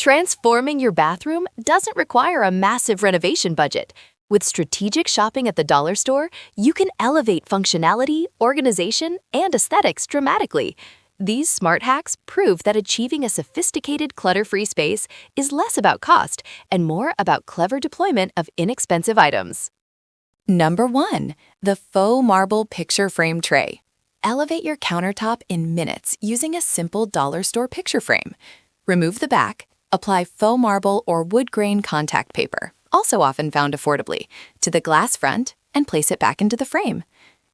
Transforming your bathroom doesn't require a massive renovation budget. With strategic shopping at the dollar store, you can elevate functionality, organization, and aesthetics dramatically. These smart hacks prove that achieving a sophisticated clutter-free space is less about cost and more about clever deployment of inexpensive items. Number 1. The Faux Marble Picture Frame Tray. Elevate your countertop in minutes using a simple dollar store picture frame. Remove the back, apply faux marble or wood grain contact paper, also often found affordably, to the glass front and place it back into the frame.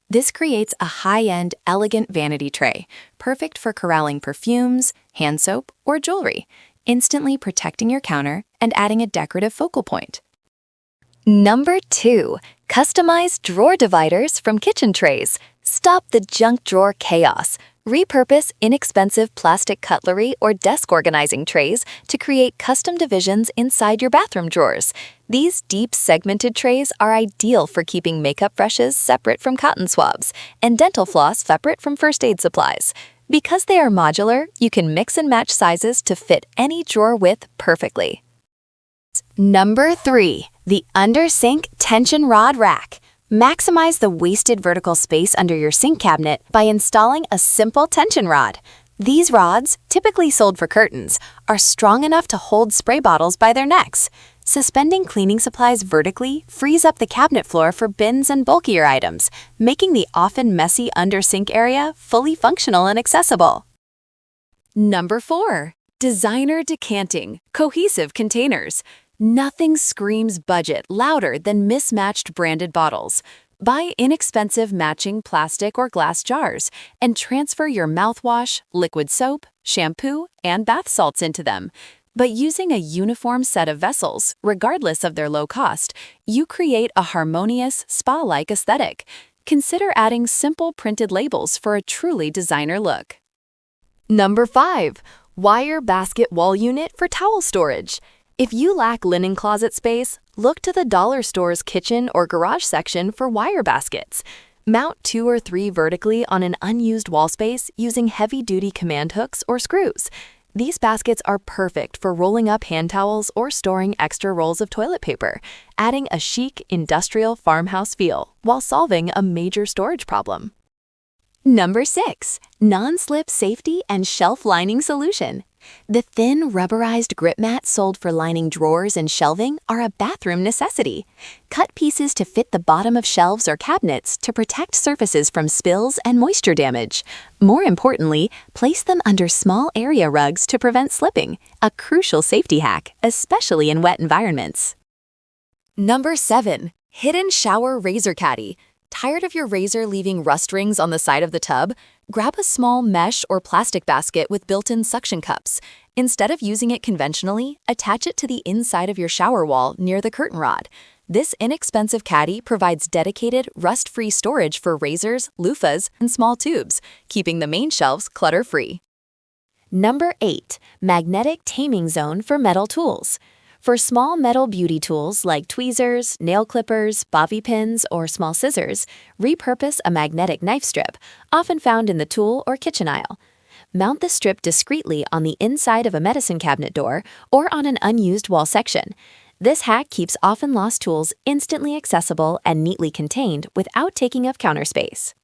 This creates a high-end, elegant vanity tray, perfect for corralling perfumes, hand soap, or jewelry, instantly protecting your counter and adding a decorative focal point. Number 2. Customize drawer dividers from kitchen trays. Stop the junk drawer chaos. Repurpose inexpensive plastic cutlery or desk organizing trays to create custom divisions inside your bathroom drawers. These deep segmented trays are ideal for keeping makeup brushes separate from cotton swabs and dental floss separate from first aid supplies. Because they are modular, you can mix and match sizes to fit any drawer width perfectly. Number 3. The Under-Sink Tension Rod Rack. Maximize the wasted vertical space under your sink cabinet by installing a simple tension rod. These rods, typically sold for curtains, are strong enough to hold spray bottles by their necks. Suspending cleaning supplies vertically frees up the cabinet floor for bins and bulkier items, making the often messy under-sink area fully functional and accessible. Number 4. Designer Decanting Cohesive Containers. Nothing screams budget louder than mismatched branded bottles. Buy inexpensive matching plastic or glass jars and transfer your mouthwash, liquid soap, shampoo, and bath salts into them. But using a uniform set of vessels, regardless of their low cost, you create a harmonious, spa-like aesthetic. Consider adding simple printed labels for a truly designer look. Number 5. Wire Basket Wall Unit for Towel Storage. If you lack linen closet space, look to the dollar store's kitchen or garage section for wire baskets. Mount 2 or 3 vertically on an unused wall space using heavy-duty command hooks or screws. These baskets are perfect for rolling up hand towels or storing extra rolls of toilet paper, adding a chic, industrial farmhouse feel while solving a major storage problem. Number 6. Non-slip safety and shelf lining solution. The thin, rubberized grip mats sold for lining drawers and shelving are a bathroom necessity. Cut pieces to fit the bottom of shelves or cabinets to protect surfaces from spills and moisture damage. More importantly, place them under small area rugs to prevent slipping, a crucial safety hack, especially in wet environments. Number 7. Hidden Shower Razor Caddy. Tired of your razor leaving rust rings on the side of the tub? Grab a small mesh or plastic basket with built-in suction cups. Instead of using it conventionally, attach it to the inside of your shower wall near the curtain rod. This inexpensive caddy provides dedicated, rust-free storage for razors, loofahs, and small tubes, keeping the main shelves clutter-free. Number 8. Magnetic Taming Zone for Metal Tools. For small metal beauty tools like tweezers, nail clippers, bobby pins, or small scissors, repurpose a magnetic knife strip, often found in the tool or kitchen aisle. Mount the strip discreetly on the inside of a medicine cabinet door or on an unused wall section. This hack keeps often lost tools instantly accessible and neatly contained without taking up counter space.